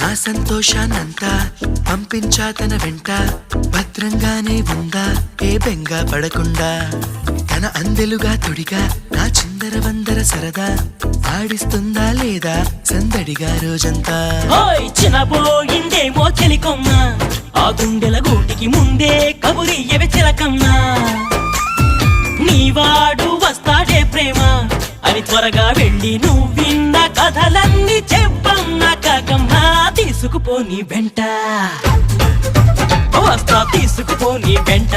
నా సంతోషాన్నంతా పంపించా తన వెంట, భద్రంగానే ఉందా ఏ బెంగ పడకుండా. తన అందెలుగా తొడిగా నా చిందర వందర సరదా, ఆడిస్తుందా లేదా సందడిగా రోజంతా. చిన్నబోయిందేమో చెలికొమ్మ, ఆ గుండెల గూటికి ముందే కబురియవే చిలకమ్మా. నీవాడు వస్తాడే ప్రేమ అని త్వరగా వెళ్ళి నువ్విన్న కథలన్నీ చెప్పమ్మా కాకమ్మా. తీసుకుపోని వెంట వస్తా, తీసుకుపోని వెంట.